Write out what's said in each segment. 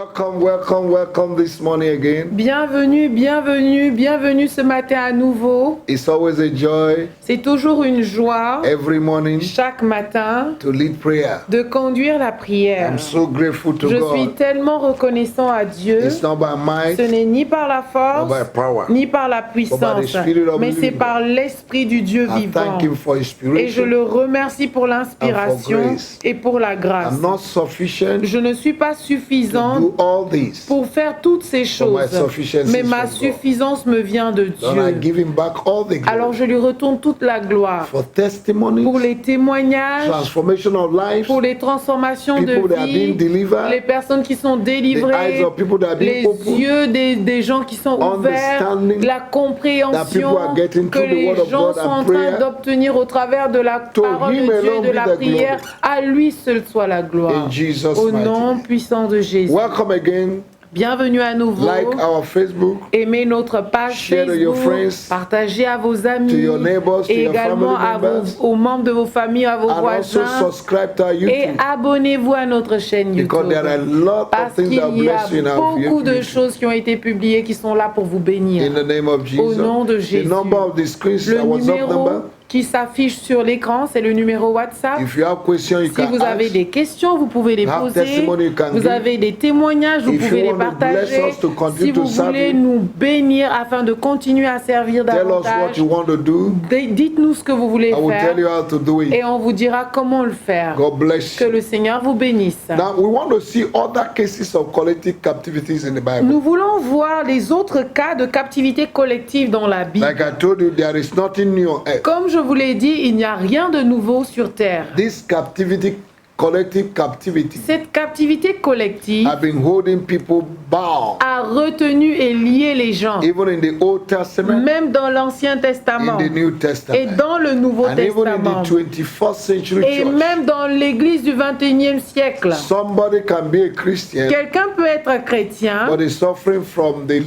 Welcome this morning again. Bienvenue, bienvenue, bienvenue ce matin à nouveau. It's always a joy C'est toujours une joie every morning chaque matin to lead prayer. de conduire la prière. I'm so grateful to Je suis God. tellement reconnaissant à Dieu. It's not by might, Ce n'est ni par la not force, by power. ni par la puissance, Spirit of mais the c'est living par l'Esprit du Dieu I vivant. thank Him for Et je inspiration. le remercie pour And l'inspiration for grace. et pour la grâce. I'm not sufficient Je ne suis pas to suffisante do all this. pour faire toutes ces my choses, sufficiency mais is ma from God. suffisance me vient de And I Dieu. give Him back all the Alors glory je lui retourne toute la gloire for testimonies, pour les témoignages, transformation of lives, pour les transformations de people that are being vie, les delivered, personnes qui sont the délivrées, eyes of people that are being les opened, yeux des gens qui sont ouverts, understanding la that compréhension people are getting que through the les word of gens God sont and en train prayer. d'obtenir au travers de la To parole him de Dieu et alone de be la the prière. glory. À lui seul soit la gloire. In Jesus' Au mighty nom name. puissant de Jésus. Welcome again. Bienvenue à nouveau. Like our Facebook, Aimez notre page Share to your Facebook, friends, partagez à vos amis, to your neighbors, to et your également family members, aux membres de vos familles, à vos and also voisins. subscribe to our Et YouTube abonnez-vous à notre chaîne because YouTube. there are a lot of Parce things that qu'il y a bless you in our beaucoup de YouTube. choses qui ont été publiées qui sont là pour vous bénir. In the name of Jesus, nom de the Jésus. number of the screens, Le our WhatsApp numéro number. qui s'affiche sur l'écran, c'est le numéro WhatsApp. If you have questions, you Si can vous avez ask. des questions, vous pouvez les Have poser. testimony you can Vous give. avez des témoignages, vous If pouvez you les want to bless partager. us to continue Si to vous serve voulez you, nous bénir afin de continuer à servir tell us what davantage, you want to do. dites-nous ce que vous voulez I will faire tell you how to do et it. on vous dira comment le faire. God bless Que you. le Seigneur vous bénisse. Now we want to see other cases of collective captivities in the Bible. Nous voulons voir les autres cas de captivité collective dans la Bible. Like I told you, there is nothing new on earth. Comme je vous l'ai dit, il n'y a rien de nouveau sur terre. This captivity, collective captivity, Cette captivité collective have been holding people bound. a retenu et lié les gens, Even in the Old Testament, même dans l'Ancien in Testament the New et Testament, dans le Nouveau and even in Testament the 21st century et church. même dans l'Église du 21e siècle. Somebody can be a Christian, Quelqu'un peut être chrétien, but is suffering from the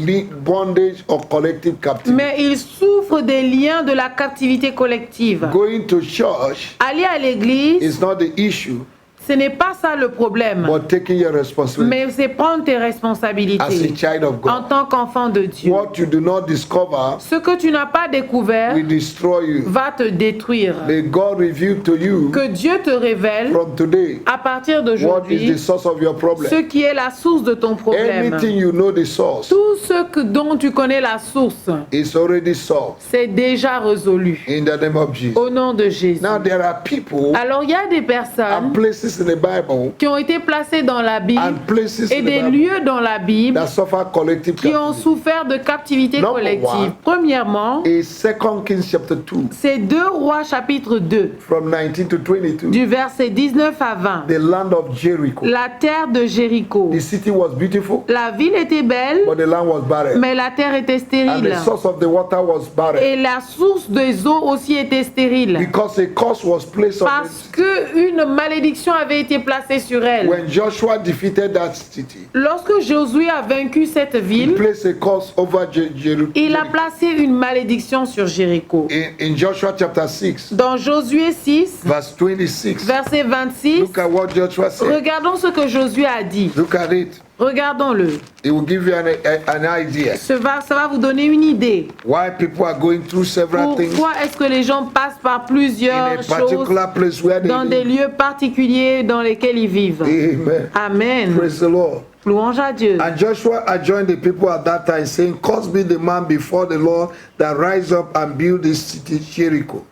bondage of collective captivity. mais il souffre des liens de la captivité collective. Going to church Aller à l'église, is not the issue, ce n'est pas ça le problème, but taking your responsibility mais c'est prendre tes as a responsabilités child of en God. tant qu'enfant de Dieu. What you do not discover Ce que tu n'as pas découvert will destroy you. va te détruire. May God reveal to you Que Dieu te révèle from today à partir what is the d'aujourd'hui source of your problem. ce qui est la source de ton problème. Anything you know the source Tout ce dont tu connais la source, is already solved c'est déjà résolu. in the name of Jesus. Au nom de Jésus. Now there are people Alors il y a des and personnes places in the Bible qui ont été placées dans la Bible and places et in the des Bible lieux dans la Bible that suffer collective qui ont captivity. souffert de captivité Number collective. one. Premièrement, In 2 Kings chapter 2, c'est 2 Rois chapitre 2, from 19 to 22, du verset 19 à 20. the land of Jericho. La terre de Jéricho. The city was beautiful, La ville était belle, but the land was barren. mais la terre était And stérile. the source of the water was barren. Et la source des eaux aussi était stérile. Because a curse was placed on Parce it qu'une malédiction avait été placée sur elle. when Joshua defeated that city. Lorsque Josué a vaincu cette He ville, placed a curse over il a Jericho. placé une malédiction sur Jéricho. In Joshua chapter 6, Dans Josué 6, verse 26, verset 26, look at what Joshua said. regardons ce que Josué a dit. Look at it. Regardons-le. It will give you an idea Ça va vous donner une idée. why people are going through several things Pourquoi est-ce que les gens passent par in plusieurs a choses particular place where they dans des live. lieux particuliers dans lesquels ils vivent? Amen. Amen. Praise the Lord. Louange à Dieu. And Joshua adjoined the people at that time, saying, "Cursed be the man before the Lord that rise up and build this city Jericho.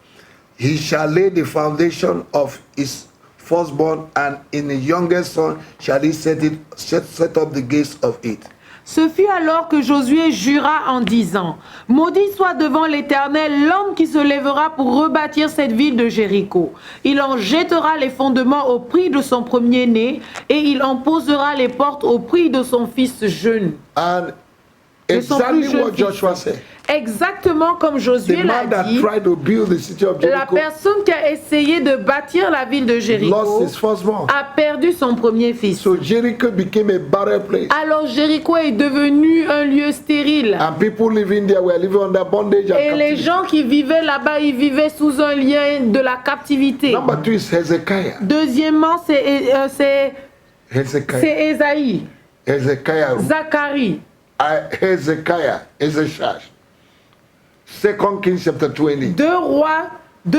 He shall lay the foundation of his firstborn, and in the youngest son shall he set up the gates of it." Ce fut alors que Josué jura en disant: Maudit soit devant l'Éternel l'homme qui se lèvera pour rebâtir cette ville de Jéricho. Il en jettera les fondements au prix de son premier-né, et il en posera les portes au prix de son fils jeune. And De son exactly plus jeune what fils. Joshua said. Exactement comme The Josué l'a man that dit, tried to build the city of la Jericho personne qui a essayé de bâtir la ville de lost Jéricho his firstborn. a perdu son premier fils. So Jericho became a barren place. Alors Jéricho est devenu un lieu stérile. And people living there were living under bondage and Et les captivity. gens qui vivaient là-bas, ils vivaient sous un lien de la captivité. Number 2 is Hezekiah. Deuxièmement, c'est Hezekiah. Ésaïe. Hezekiah, Zacharie, Hezekiah, Ezechah. 2 Kings chapter 20, 2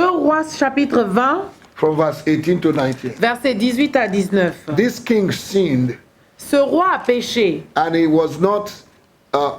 Rois chapitre 20, from verse 18 to 19. versets 18 à 19. This king sinned, Ce roi a péché and he was not,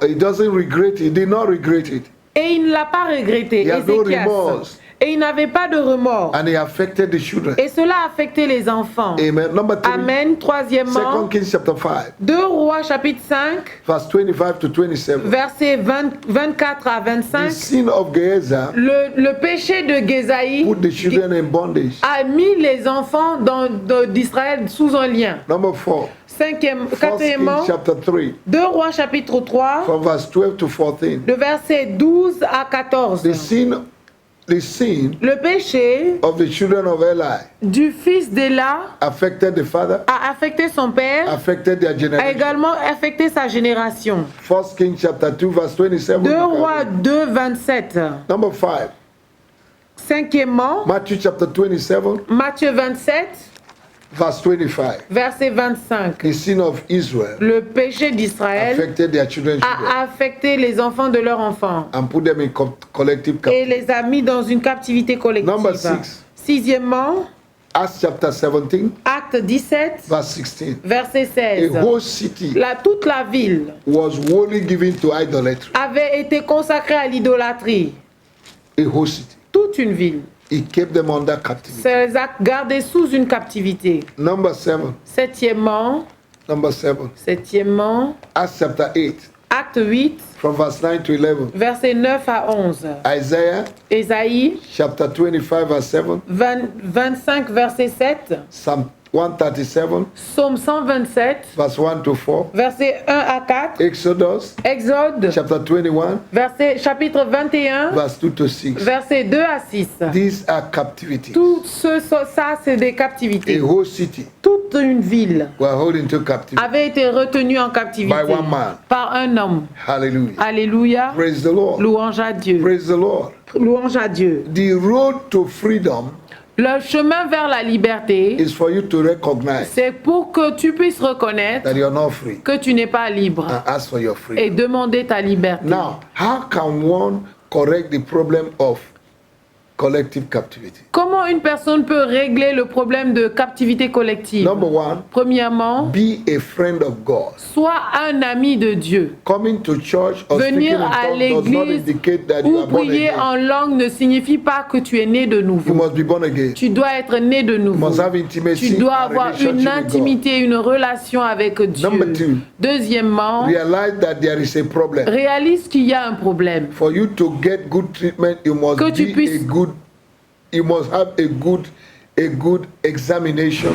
he doesn't regret it, he did not regret it. et il ne l'a pas regretté. Il y a no Ézéchias. remorse. Et il n'avait pas de remords. And he affected the children. Et cela a affecté les enfants. Amen. Number 3, Amen. 2 Troisièmement, Kings chapter 5, 2 Rois chapitre 5, verse 25 to 27. versets 24 à The 25. sin of Gehazi Le péché de Gézaïe put the children in bondage. a mis les enfants d'Israël sous un lien. Number 4, 1 Quatrièmement, Kings chapter 3, 2 Rois chapitre 3, from verse 12 to 14. le verset 12 à 14. The sin Le péché of the children of Eli du fils d'Éla affected the father, a affecté son père, affected their a generation. également affecté sa génération. 1 Kings chapter 2, verse 27. 2 Rois 2, 27. Number 5, Cinquièmement, Matthew chapter 27, Matthieu 27, verse 25. verset 25. The sin of Israel Le péché d'Israël affected their children a affecté les enfants de leurs enfants and put them in collective et captivity. les a mis dans une captivité collective. Number 6. Sixièmement, Acts chapter 17, Acte 17, verse 16. verset A 16. whole city Toute la ville was wholly given to idolatry. avait été consacrée à l'idolâtrie. A whole city. Toute une ville. He kept them under captivity. Ça les a gardés sous une captivité. Number 7. Septièmement, Acts chapter 8, Acte 8, from verse 9 to 11. verset 9 à 11. Isaiah Ésaïe chapter 25, verse 7. 25, verset 7. Psalm 137, Psaume 127, verse 1 to 4. verset 1 à 4. Exodus Exode, chapter 21, chapitre 21, verse 2 to 6. verset 2 à 6. These are captivities. Tout ça, c'est des captivités. A whole city Toute une ville were held into captivity avait été retenue en captivité by one man. par un homme. Hallelujah. Alléluia. Praise the Lord. Louange à Dieu. Praise the Lord. Louange à Dieu. The road to freedom Le chemin vers la liberté, is for you to recognize c'est pour que tu puisses reconnaître that you're not free que tu n'es pas libre and ask for your et freedom. demander ta liberté. Now, how can one correct the problem of collective captivity? Comment une personne peut régler le problème de captivité collective? Number 1, Premièrement, be a friend of God. sois un ami de Dieu. Coming to church or speaking Venir in à tongues does not l'église indicate that you ou are born prier again. en langue ne signifie pas que tu es né de You nouveau. must be born again. Tu dois être né de You nouveau. must have intimacy Tu dois and avoir relationship une with God. intimité, une relation avec Dieu. Number 2, Deuxièmement, realize that there is a problem. réalise qu'il y a un problème. For you to get good treatment, you must Que tu be puisses- you must have a good examination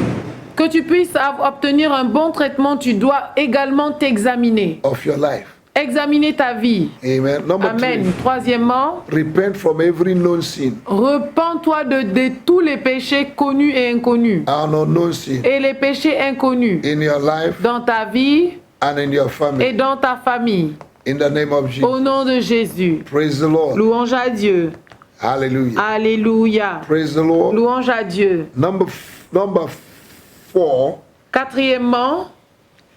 Que tu puisses obtenir un bon traitement, tu dois également t'examiner. of your life. Examiner ta vie. Amen. Number Amen. 3, Troisièmement, repent from every known sin repens-toi de tous les péchés connus et inconnus. and unknown sin Et les péchés inconnus in your life dans ta vie and in your et family. dans ta famille. In the name of Au Jesus. nom de Jésus. Praise the Lord. Louange à Dieu. Hallelujah. Alléluia. Praise the Lord. Louange à Dieu. Number 4, Quatrièmement,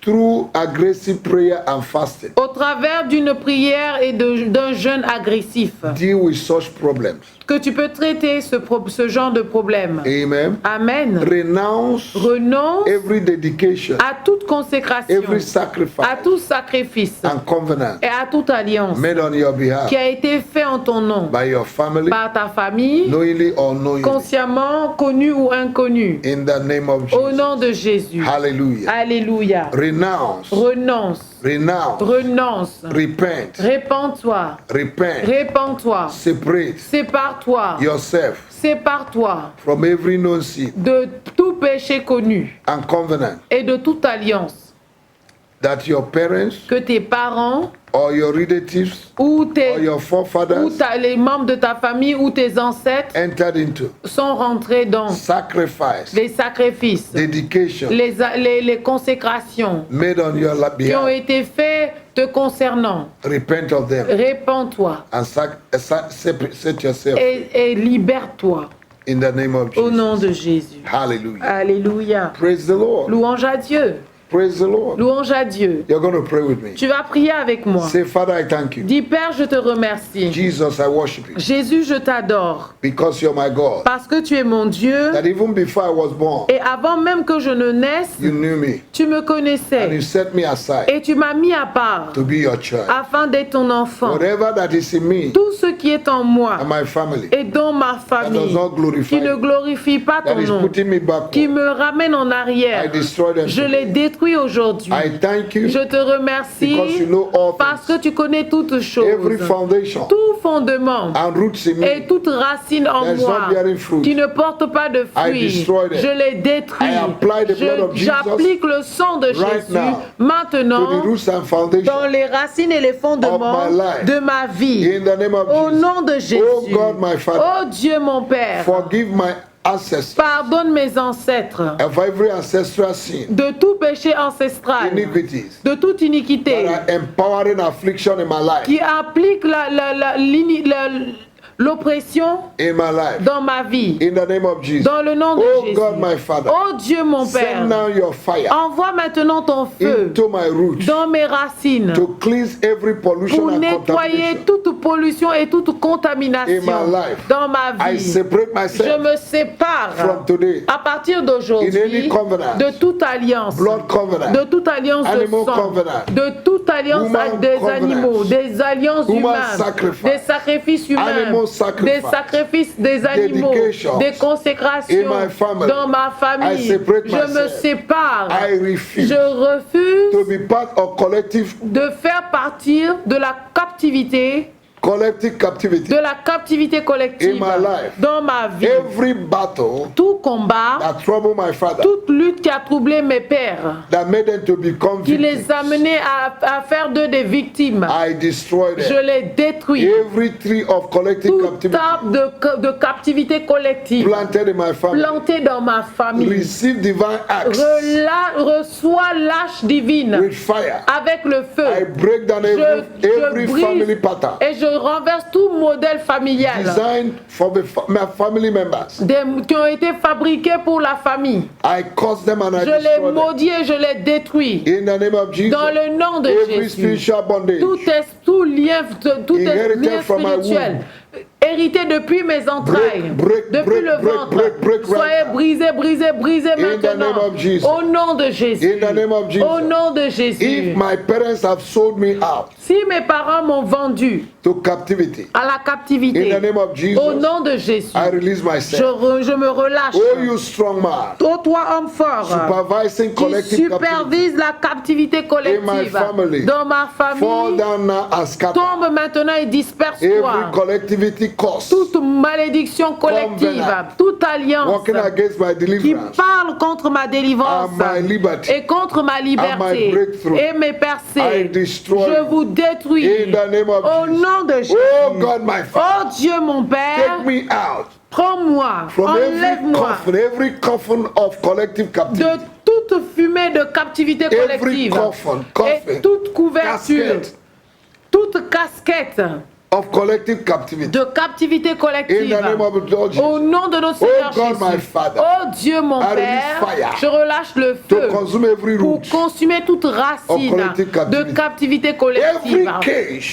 through aggressive prayer and fasting, au travers d'une prière et d'un jeûne agressif, deal with such problems. que tu peux traiter ce genre de problème. Amen. Amen. Renounce Renonce every dedication, à toute consécration, every sacrifice à tout sacrifice and covenant et à toute alliance made on your behalf qui a été fait en ton nom by your family, par ta famille, knowingly or unknowingly, consciemment, connue ou inconnue. in the name of Au Jesus. nom de Jésus. Hallelujah. Alléluia. Renounce, Renonce. renounce, Renonce. repent, Répands-toi. repent, Répands-toi. separate Sépare-toi. yourself Sépare-toi from every known sin de tout péché connu and covenant et de toute alliance that your parents que tes parents or your relatives ou, or your forefathers les membres de ta famille ou tes ancêtres entered into. sont rentrés dans Sacrifice, les sacrifices, dedication les consécrations made on your qui ont behalf. été faits te concernant. Repent of them Répands-toi and set yourself et libère-toi in the name of au Jesus. nom de Jésus. Hallelujah. Alléluia. Praise the Lord. Louange à Dieu. Praise the Lord. Louange à Dieu. You're going to pray with me. Tu vas prier avec moi. Say, Father, I thank you. Dis, Père, je te remercie. Jesus, I worship you. Jésus, je t'adore. Because you're my God. Parce que tu es mon Dieu. That even before I was born, Et avant même que je ne naisse, you knew me. tu me And connaissais. you set me aside Et tu m'as mis à part to be your child. afin d'être ton enfant. Whatever that is in me Tout ce qui est en moi and my family et dans ma that does famille, not glorify qui ne you, glorifie pas that ton is nom, putting me qui backward, me ramène en I arrière, destroy them je les today. détruis aujourd'hui. I thank you Je te remercie because you know all parce que things. tu connais toutes choses. Every foundation Tout fondement and roots in et me toute racine en that's moi not bearing fruit, qui ne porte pas de I fruits, destroy them. je les détruis. I apply the blood of Jesus J'applique le sang de right Jésus now to maintenant the roots and dans foundation les racines et les fondements of my life. de ma vie. in the name of Au Jesus. nom de Jésus. Oh God, my Father, Oh Dieu mon Père, forgive my ancestors pardonne mes ancêtres of every ancestral sin, de tout péché ancestral, iniquities de toute iniquité that are empowering affliction in my life, qui applique l'oppression in my life, dans ma vie. in the name of Jesus. Dans le nom de Oh Jésus. God, my Father, Oh Dieu mon Père, send now your fire envoie maintenant ton feu into my roots dans mes racines to cleanse every pollution pour and nettoyer contamination toute pollution et toute in contamination my life. dans ma I vie. separate Je myself me sépare from today. à partir In any d'aujourd'hui covenant, de toute alliance, blood covenant, de toute alliance de animal sang, covenant, de toute alliance woman avec des covenant, animaux, des alliances human humaines, sacrifice, des sacrifices humains, animal sacrifice, des sacrifices des animaux, dedications des consécrations in my family. dans ma I famille. separate Je me myself. sépare. I refuse Je refuse to be part of collective de faire partir de la captivité captivity. de la captivité collective In my life. dans ma vie. Every battle Tout combat, that troubled my father, toute lutte qui a troublé mes pères, that made them to become qui les victims, a menés à faire d'eux des victimes, I destroy je them. les détruis. Every tree of collective Tout captivity arbre de captivité collective planted in my family, planté dans ma famille receive divine acts reçoit l'âge divine with fire. avec le feu. I break down every family pattern et je renverse tout modèle familial designed for my family members. qui ont été fabriqués pour la famille. I curse them and I Je les destroy them. maudis et je les détruis. In the name of Jesus, Dans le nom de every Jésus. spiritual bondage Tout lien, Inherited lien from my spirituel hérité depuis mes entrailles, break, depuis break, le break, ventre, break, break right soyez now. brisé, brisé, brisé In the maintenant. name of Jesus. Au nom de Jésus. In the name of Jesus. Au nom de Jésus. If my parents have sold me out Si mes parents m'ont vendu to captivity, à la captivité, in the name of Jesus, au nom de Jésus, I release myself. je me relâche. Oh, you strong man, Ô toi, homme fort, supervising qui collective captivity, supervise la captivité collective family, dans ma fall famille, down now and scatter. tombe maintenant et disperse-toi. Every collectivity cause Toute malédiction collective, Covenant. toute alliance working against my qui deliverance parle contre ma délivrance and my liberty, et contre ma my liberté breakthrough. et mes I percées, destroy je you. vous détruis In the name of au Jesus. nom de Jésus. Oh God, my Father, Oh Dieu mon Père, take me out prends-moi, from enlève-moi every coffin of collective captivity. de toute fumée de captivité Every collective coffin, et toute couverture, casket toute casquette of collective captivity. de captivité In collective. the name of the Lord Jesus, Au nom de notre Seigneur God, my Jésus. Father, Oh Dieu mon I release Père, fire je relâche le to feu consume every pour root, consumer toute racine collective captivity. de captivité collective. Every cage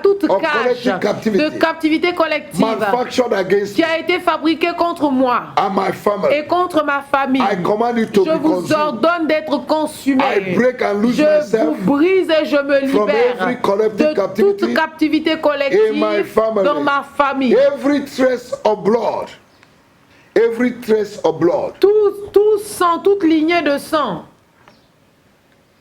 Toute of cage collective captivity de captivité collective manufactured against qui me a été fabriquée contre moi and my family. et contre ma famille. I command you to Je be vous consumed. ordonne d'être consumé. I break and loose Je myself vous brise et je me from libère every collective de captivity toute captivité in my collective family. dans ma famille. Every trace of blood, every trace of blood Tout sang, toute lignée de sang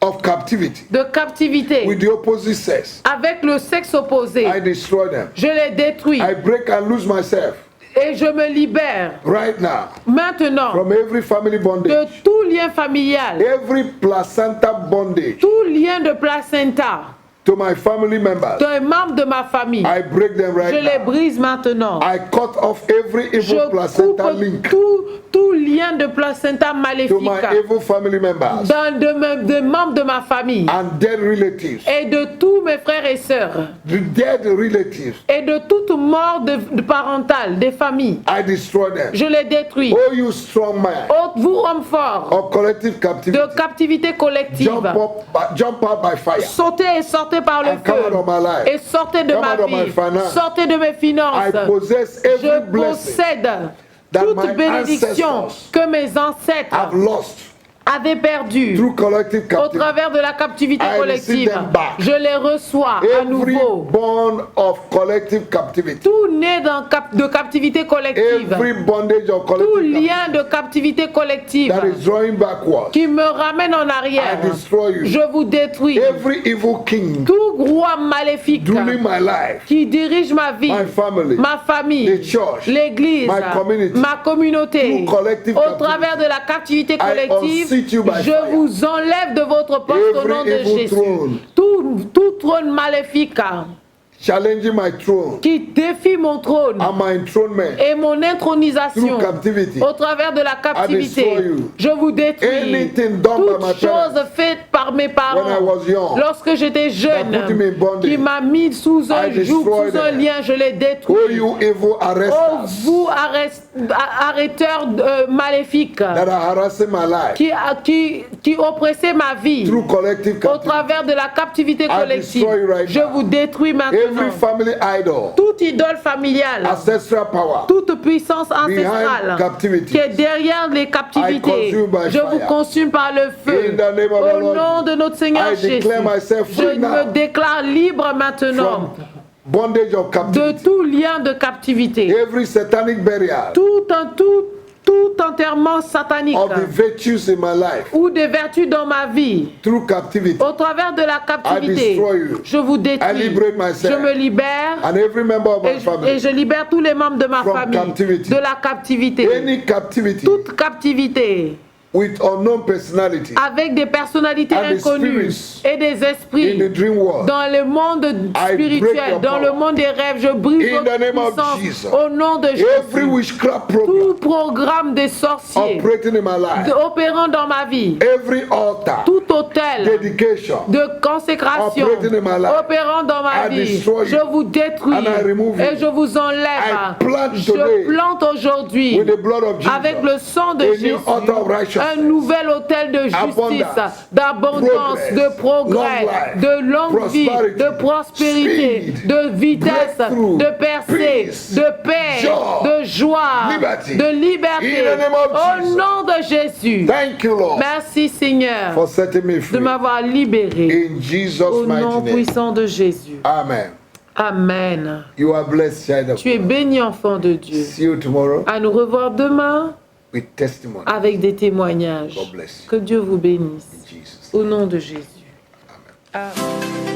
of captivity de captivité with the opposite sex, avec le sexe opposé, I destroy them. je les détruis I break and lose myself et je me libère right now maintenant from every family de bondage, tout lien familial, every placenta bondage tout lien de placenta, to my family members. d'un membre de ma famille. I break them Je right les now. brise maintenant. I cut off every evil Je coupe placenta link tout tout lien de placenta to my maléfique evil family members des membres de ma famille and dead relatives, et de tous mes frères et sœurs the dead relatives, et de toute mort de parentale des familles. I destroy them. Je les détruis. Oh, you strong man Ô vous, hommes forts of collective captivity, de captivité collective, jump out by fire. sautez et sortez par le And come out feu of my life. et sortez de Come ma out of my vie, finance. sortez de mes finances. I possess every Je blessing possède that toute my bénédiction ancestors que mes ancêtres I've lost avaient perdue through collective au captivity. travers de la captivité I receive collective. them back. Je les reçois à Every nouveau. bond of collective captivity, Tout né de captivité collective, every bondage of tout collective captivity lien de captivité collective that is drawing backwards, qui me ramène en I arrière, destroy you. je vous détruis. Every evil king Tout roi maléfique ruling my life, qui dirige ma vie, my family, ma famille, the church, l'église, my community, ma communauté, through collective au captivity, travers de la captivité I unseat collective, you by je fire. vous enlève de votre poste au Every nom de evil Jésus. throne. Tout trône maléfique challenging my throne qui défie mon trône and my enthronement et mon intronisation through captivity, au travers de la captivité, destroy you. je vous détruis. Anything done by my Toutes choses parents faites par mes when I parents was young, lorsque j'étais jeune, that put me in bondage, qui m'a mis sous un I joug, destroy sous un them. lien, je les détruis. oh you evil Oh, arresters vous arrêteurs maléfiques that are harassing my life qui oppressez ma vie through collective au captivity, travers de la captivité collective, destroy you right je now. vous détruis maintenant. Every family idol, Toute idole familiale, ancestral power, toute puissance ancestrale captivity, qui est derrière les captivités, I consume by je vous fire. consume par le feu. In the name of the Au Lord, nom de notre Seigneur I Jésus, declare myself je free now me déclare libre maintenant from bondage of de captivity, tout lien de captivité, every satanic burial tout enterrement satanique of the virtues in my life ou des vertus dans ma vie. through captivity, Au travers de la captivité, destroy you. je vous I détruis. liberate myself Je me libère and every member of my et family je libère tous les membres de ma from famille captivity. de la captivité. Any captivity Toute captivité with unknown personality avec des personnalités and the inconnues spirits et des in the esprits dream world, dans le monde I break spirituel, your dans power. le monde des rêves, je brise In votre the name of puissance Jesus. au nom de every Jésus. witchcraft program Tout programme des sorciers operating in my life, opérant dans ma vie, every altar, tout hôtel dedication, de consécration operating in my life, opérant dans ma I vie, destroy you. je vous détruis And I remove et you. je vous enlève. I plant Je today plante aujourd'hui with the blood of Jesus avec le sang de a new Jésus altar of righteousness, un nouvel hôtel de justice, abundance, d'abondance, progress, de progrès, long life, de longue vie, prosperity, de prospérité, speed, de vitesse, breakthrough, de percée, peace, de paix, joy, de joie, liberty. de liberté. In the name of Au Jesus. nom de Jésus. Thank you, Lord, Merci Seigneur for setting me de free. m'avoir libéré. In Jesus' Au nom mighty name. puissant de Jésus. Amen. Amen. You are blessed, child of Tu es God. béni, enfant de Dieu. See you tomorrow À nous revoir demain with testimony. avec des témoignages. God bless you. Que Dieu vous bénisse. In Jesus' Au name. nom de Jésus. Amen. Amen.